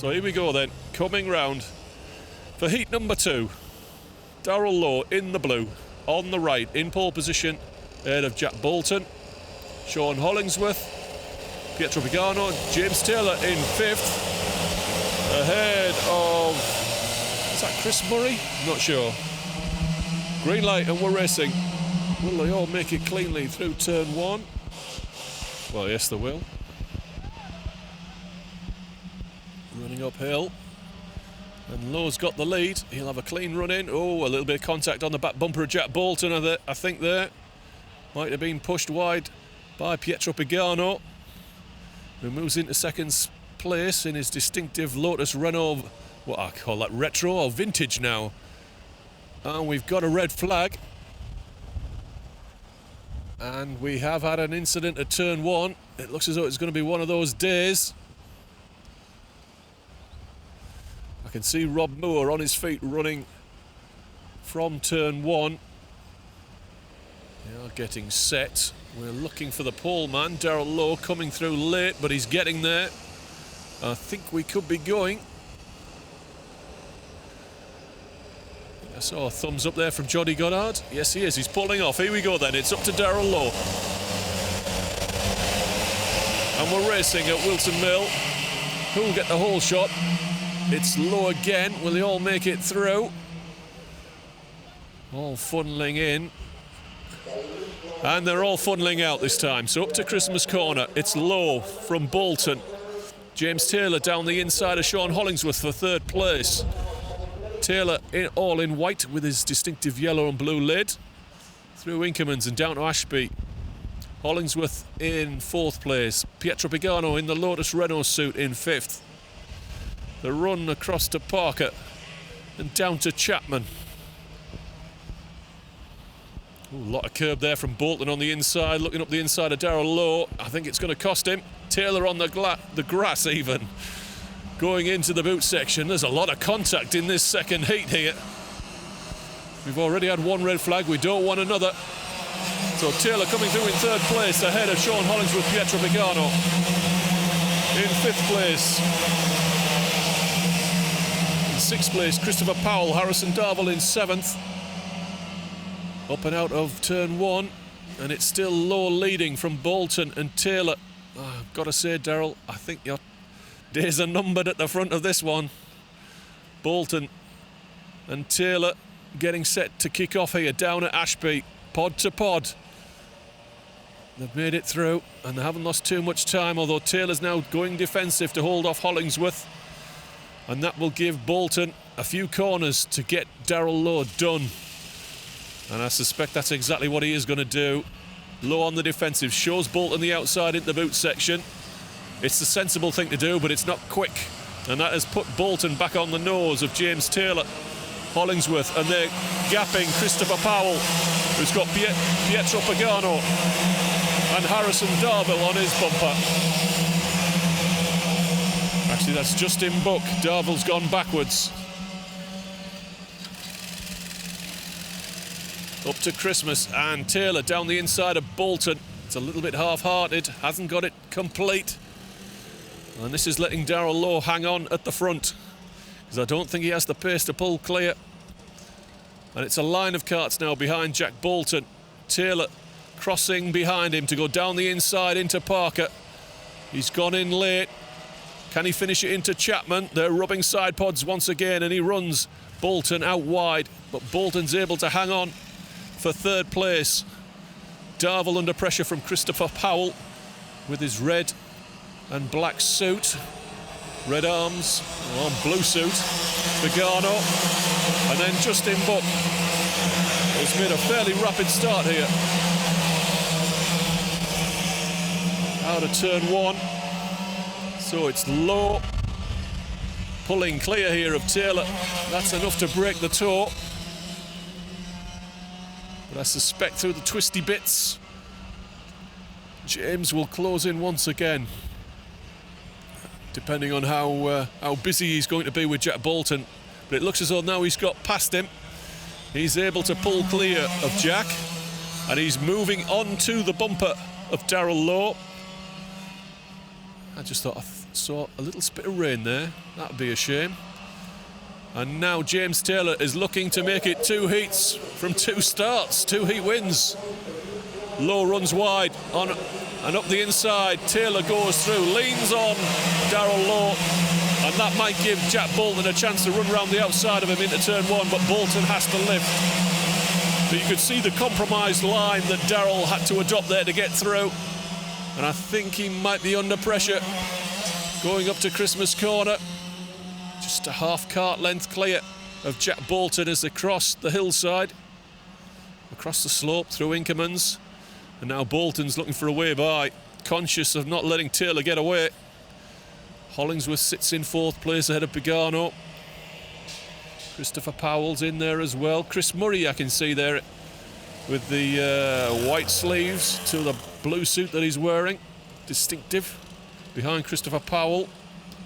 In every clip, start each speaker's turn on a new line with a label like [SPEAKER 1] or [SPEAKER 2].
[SPEAKER 1] So here we go then, coming round for heat number 2. Darrell Lowe in the blue, on the right, in pole position, ahead of Jack Bolton, Sean Hollingsworth, Pietro Pagano, James Taylor in 5th, ahead of, is that Chris Murray? Not sure. Green light and we're racing. Will they all make it cleanly through turn 1? Well, yes, they will. Running uphill. And Lowe's got the lead. He'll have a clean run in. Oh, a little bit of contact on the back bumper of Jack Bolton, I think there. Might have been pushed wide by Pietro Pagano, who moves into second place in his distinctive Lotus Renault, what I call that, retro or vintage now. And we've got a red flag. And we have had an incident at turn 1. It looks as though it's going to be one of those days. I can see Rob Moore on his feet running from turn 1. They are getting set. We're looking for the pole man, Darrell Lowe, coming through late, but he's getting there. I think we could be going. I saw a thumbs up there from Jody Goddard. Yes, he is. He's pulling off. Here we go then. It's up to Darrell Lowe. And we're racing at Whilton Mill. Who'll get the whole shot? It's Lowe again. Will they all make it through? All funneling in. And they're all funneling out this time. So up to Christmas corner. It's Lowe from Bolton. James Taylor down the inside of Sean Hollingsworth for 3rd place. Taylor all in white with his distinctive yellow and blue lid. Through Inkermans and down to Ashby. Hollingsworth in 4th place. Pietro Pagano in the Lotus Renault suit in 5th. The run across to Parker and down to Chapman. Ooh, a lot of curb there from Bolton on the inside, looking up the inside of Darrell Lowe. I think it's going to cost him. Taylor on the grass even. Going into the boot section. There's a lot of contact in this second heat here. We've already had one red flag. We don't want another. So Taylor coming through in 3rd place ahead of Sean Hollingsworth, Pietro Pagano. In 5th place. In 6th place, Christopher Powell, Harrison Darville in 7th. Up and out of turn 1. And it's still Lowe leading from Bolton and Taylor. Oh, I've got to say, Darrell, I think your days are numbered at the front of this one. Bolton and Taylor getting set to kick off here down at Ashby, pod to pod. They've made it through and they haven't lost too much time, although Taylor's now going defensive to hold off Hollingsworth, and that will give Bolton a few corners to get Darrell Lowe done, and I suspect that's exactly what he is going to do. Lowe on the defensive, shows Bolton the outside into the boot section. It's the sensible thing to do, but it's not quick, and that has put Bolton back on the nose of James Taylor, Hollingsworth, and they're gapping Christopher Powell, who's got Pietro Pagano and Harrison Darville on his bumper. Actually, that's just in book. Darville's gone backwards. Up to Christmas, and Taylor down the inside of Bolton. It's a little bit half-hearted, hasn't got it complete. And this is letting Darrell Lowe hang on at the front, because I don't think he has the pace to pull clear. And it's a line of carts now behind Jack Bolton. Taylor crossing behind him to go down the inside into Parker. He's gone in late. Can he finish it into Chapman? They're rubbing side pods once again, and he runs Bolton out wide, but Bolton's able to hang on for 3rd place. Darville under pressure from Christopher Powell with his red and black suit. Red arms, blue suit. Pagano, and then Justin Buck has made a fairly rapid start here. Out of turn 1. So it's Lowe pulling clear here of Taylor. That's enough to break the toe. But I suspect through the twisty bits, James will close in once again, depending on how busy he's going to be with Jack Bolton. But it looks as though now he's got past him. He's able to pull clear of Jack, and he's moving on to the bumper of Darrell Lowe. I just thought I saw a little spit of rain there. That would be a shame. And now James Taylor is looking to make it 2 heats from 2 starts, 2 heat wins. Lowe runs wide on and up the inside. Taylor goes through, leans on Darrell Lowe, and that might give Jack Bolton a chance to run round the outside of him into turn 1, but Bolton has to lift. But you could see the compromised line that Darrell had to adopt there to get through. And I think he might be under pressure going up to Christmas corner. Just a half cart length clear of Jack Bolton as they cross the hillside, across the slope through Inkermans. And now Bolton's looking for a way by, conscious of not letting Taylor get away. Hollingsworth sits in 4th place ahead of Pagano. Christopher Powell's in there as well. Chris Murray I can see there with the white sleeves to the blue suit that he's wearing. Distinctive behind Christopher Powell.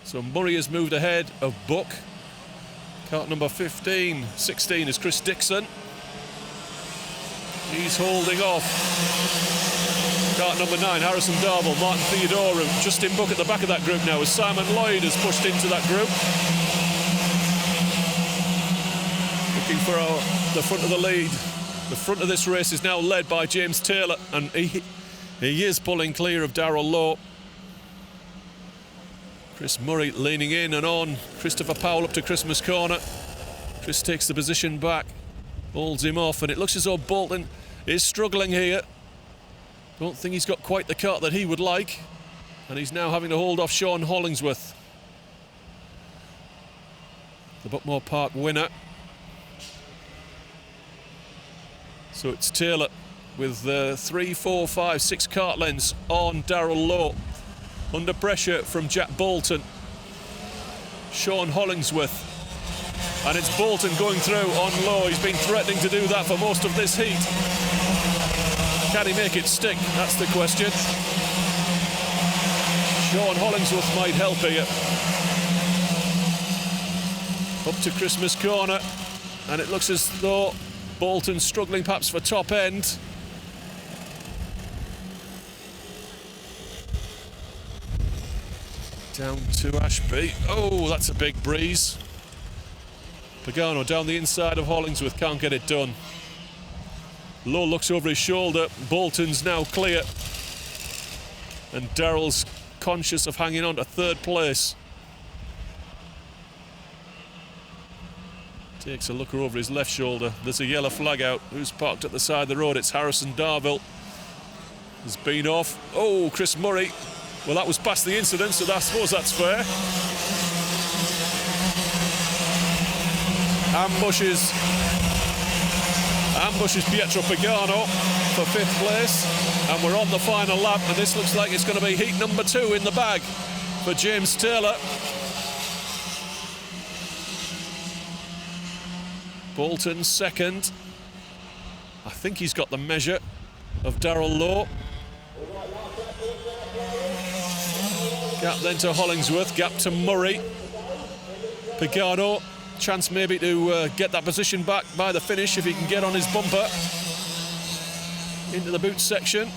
[SPEAKER 1] So Murray has moved ahead of Buck. Kart number 16 is Chris Dixon. He's holding off. Kart number 9, Harrison Darville, Martin Theodoru. Justin Buck at the back of that group now as Simon Lloyd has pushed into that group. Looking for the front of the lead. The front of this race is now led by James Taylor, and he is pulling clear of Darrell Lowe. Chris Murray leaning in and on. Christopher Powell up to Christmas corner. Chris takes the position back, holds him off, and it looks as though Bolton is struggling here. Don't think he's got quite the kart that he would like, and he's now having to hold off Sean Hollingsworth, the Buckmore Park winner. So it's Taylor with 3, 4, 5, 6 kart lengths on Darrell Lowe. Under pressure from Jack Bolton, Sean Hollingsworth, and it's Bolton going through on Lowe. He's been threatening to do that for most of this heat. Can he make it stick? That's the question. Sean Hollingsworth might help here. Up to Christmas corner, and it looks as though Bolton's struggling perhaps for top end. Down to Ashby. Oh, that's a big breeze. Pagano down the inside of Hollingsworth, can't get it done. Lowe looks over his shoulder. Bolton's now clear. And Darrell's conscious of hanging on to 3rd place. Takes a look over his left shoulder. There's a yellow flag out. Who's parked at the side of the road? It's Harrison Darville. Has been off. Oh, Chris Murray. Well, that was past the incident, so I suppose that's fair. Ambushes Pietro Pagano for 5th place, and we're on the final lap, and this looks like it's going to be heat number 2 in the bag for James Taylor. Bolton 2nd. I think he's got the measure of Darrell Lowe. Gap then to Hollingsworth, gap to Murray. Pagano, chance maybe to get that position back by the finish if he can get on his bumper. Into the boot section.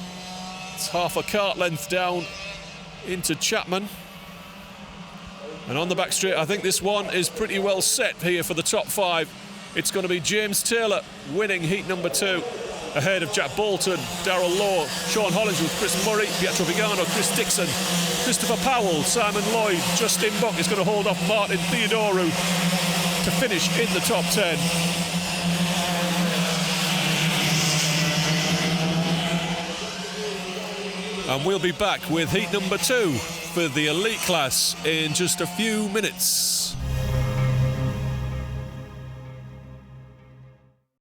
[SPEAKER 1] It's half a kart length down into Chapman. And on the back straight, I think this one is pretty well set here for the top 5. It's going to be James Taylor winning heat number 2. Ahead of Jack Bolton, Darrell Lowe, Sean Hollingsworth, Chris Murray, Pietro Pagano, Chris Dixon, Christopher Powell, Simon Lloyd, Justin Buck is going to hold off Martin Theodoru to finish in the top 10. And we'll be back with heat number 2 for the elite class in just a few minutes.